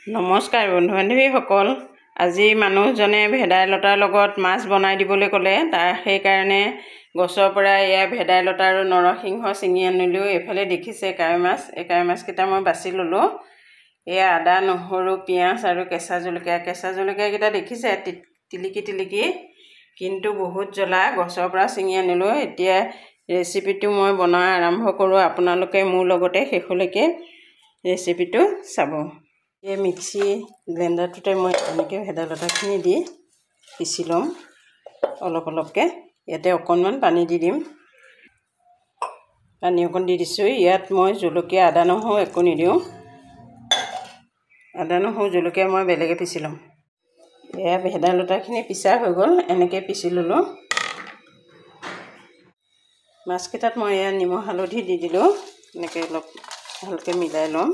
নমস্কাৰ বন্ধু বান্ধৱীসকল। আজি মানুহজনে ভেদাইলতাৰ লগত মাছ বনাই দিবলৈ ক'লে। সেইকাৰণে গছৰ পৰা এয়া ভেদাইলতা আৰু নৰসিংহ ছিঙি আনিলোঁ। এইফালে দেখিছে কাৱৈ মাছ। এই কাৱৈ মাছকেইটা মই বাছি ল'লোঁ। এয়া আদা, নহৰু, পিঁয়াজ আৰু কেঁচা জলকীয়া। কেঁচা জলকীয়াকেইটা দেখিছে টিলিকি টিলিকি, কিন্তু বহুত জ্বলা। গছৰ পৰা ছিঙি আনিলোঁ। এতিয়া ৰেচিপিটো মই বনোৱা আৰম্ভ কৰোঁ। আপোনালোকে মোৰ লগতে শেষলৈকে ৰেচিপিটো চাব। এই মিক্সি ব্লেণ্ডাৰটোতে মই এনেকৈ ভেদাইলতাখিনি দি পিচি ল'ম অলপ অলপকৈ। ইয়াতে অকণমান পানী দি দিম। পানী অকণ দি দিছোঁ। ইয়াত মই জলকীয়া, আদা, নহৰু একো নিদিওঁ। আদা, নহৰু, জলকীয়া মই বেলেগে পিচি ল'ম। এয়া ভেদাইলতাখিনি পিচা হৈ গ'ল। এনেকৈ পিচি ল'লোঁ। মাছকেইটাত মই এয়া নিমখ হালধি দি দিলোঁ। এনেকৈ অলপ ভালকৈ মিলাই ল'ম।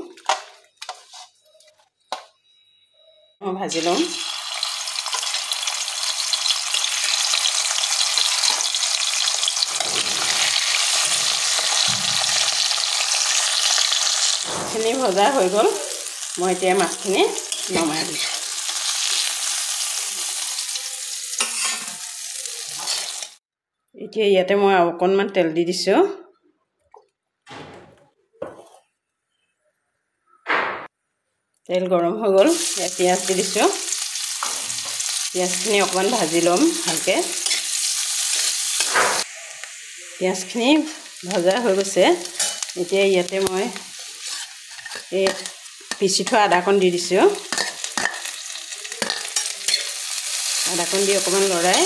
মই ভাজি ল'ম। মাছখিনি ভজা হৈ গ'ল। মই এতিয়া মাছখিনি নমাই দিম। এতিয়া ইয়াতে মই অকণমান তেল দি দিছোঁ। তেল গৰম হৈ গ'ল। ইয়াত পিঁয়াজ দি দিছোঁ। পিঁয়াজখিনি অকণমান ভাজি ল'ম ভালকৈ। পিঁয়াজখিনি ভজা হৈ গৈছে। এতিয়া ইয়াতে মই এই পিচি থোৱা আদাকণ দি দিছোঁ। আদাকণ দি অকণমান লৰাই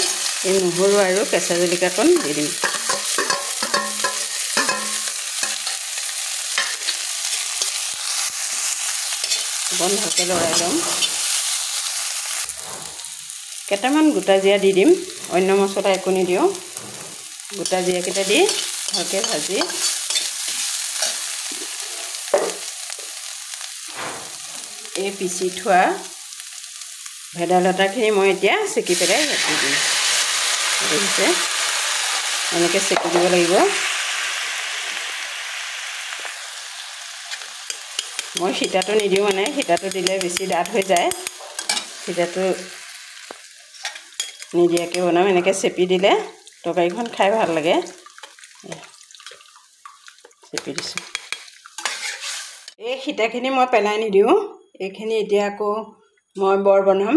এই নহৰু আৰু কেঁচা জলকীয়াকণ দি দিম। অকণ ভালকৈ লৰাই ল'ম। কেইটামান গোটা জিৰা দি দিম। অন্য মছলা একো নিদিওঁ। গোটা জিৰাকেইটা দি ভালকৈ ভাজি এই পিচি থোৱা ভেদাইলতাখিনি মই এতিয়া চেকি পেলাই ৰাখি দিম। দেখিছে এনেকৈ চেকি দিব লাগিব। মই সীতাটো নিদিওঁ, মানে সীতাটো দিলে বেছি ডাঠ হৈ যায়। সীতাটো নিদিয়াকৈ বনাম। এনেকৈ চেপি দিলে তৰকাৰীখন খাই ভাল লাগে। চেপি দিছোঁ। এই সীতাখিনি মই পেলাই নিদিওঁ। এইখিনি এতিয়া আকৌ মই বৰ বনাম।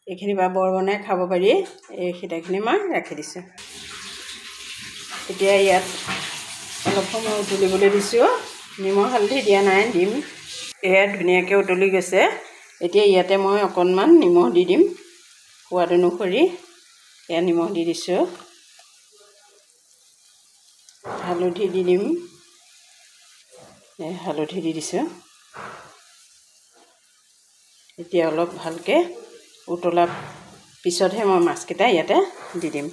এইখিনি বা বৰ বনাই খাব পাৰি। এই সীতাখিনি মই ৰাখি দিছোঁ। এতিয়া ইয়াত অলপ সময় উতলিবলৈ দিছোঁ। নিমখ হালধি দিয়া নাই, দিম। এয়া ধুনীয়াকৈ উতলি গৈছে। এতিয়া ইয়াতে মই অকণমান নিমখ দি দিম। সোৱাদ অনুসৰি এয়া নিমখ দি দিছোঁ। হালধি দি দিম। হালধি দি দিছোঁ। এতিয়া অলপ ভালকৈ উতলাৰ পিছতহে মই মাছকেইটা ইয়াতে দি দিম।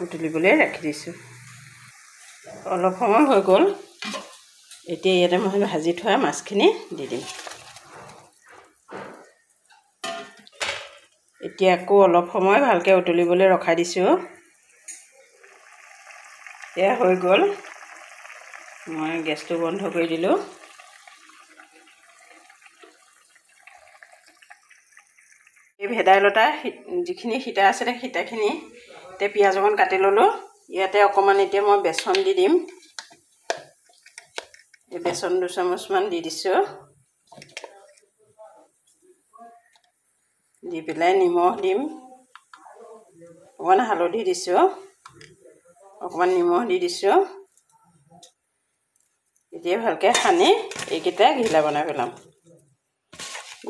উতলিবলৈ ৰাখি দিছোঁ। অলপ সময় হৈ গ'ল। এতিয়া ইয়াতে মই ভাজি থোৱা মাছখিনি দি দিম। এতিয়া আকৌ অলপ সময় ভালকৈ উতলিবলৈ ৰখাই দিছোঁ। এয়া হৈ গ'ল। মই গেছটো বন্ধ কৰি দিলোঁ। এই ভেদাইলতা যিখিনি সীতা আছিলে সীতাখিনি এতিয়া পিঁয়াজ অকণ কাটি ল'লোঁ। ইয়াতে অকণমান এতিয়া মই বেচন দি দিম। এই বেচন 2 চামুচমান দি দিছোঁ। দি পেলাই নিমখ দিম। অকণমান হালধি দিছোঁ। অকণমান নিমখ দি দিছোঁ। এতিয়া ভালকৈ সানি এইকেইটা ঘিলা বনাই পেলাম।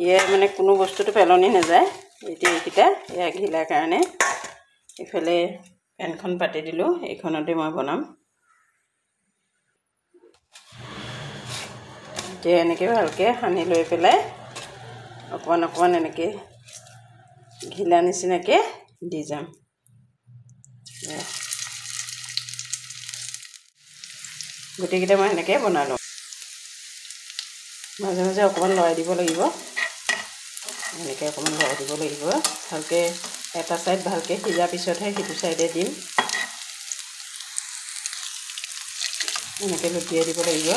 ইয়াৰ মানে কোনো বস্তুটো পেলনি নাযায়। এতিয়া এইকেইটা এয়া ঘিলাৰ কাৰণে এইফালে ফেনখন পাতি দিলোঁ। এইখনতে মই বনাম। এতিয়া এনেকৈ ভালকৈ সানি লৈ পেলাই অকণমান অকণমান এনেকৈ ঘিলা নিচিনাকৈ দি যাম। গোটেইকেইটা মই এনেকৈ বনাই লওঁ। মাজে মাজে অকণমান লৰাই দিব লাগিব। এনেকৈ অকণমান লৰাই দিব লাগিব। ভালকৈ এটা ছাইড ভালকৈ সিজাৰ পিছতহে সিটো ছাইডে দিম। এনেকৈ লুটিয়াই দিব লাগিব।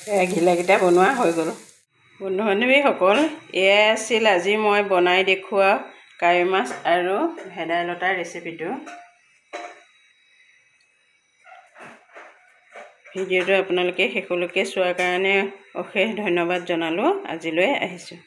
ঘিলাকেইটা বনোৱা হৈ গ'ল। বন্ধু বান্ধৱীসকল, এয়াই আছিল আজি মই বনাই দেখুওৱা কাৱৈ মাছ আৰু ভেদাইলতাৰ ৰেচিপিটো। ভিডিঅ'টো আপোনালোকে শেষলৈকে চোৱাৰ কাৰণে অশেষ ধন্যবাদ জনালোঁ। আজিলৈ আহিছোঁ।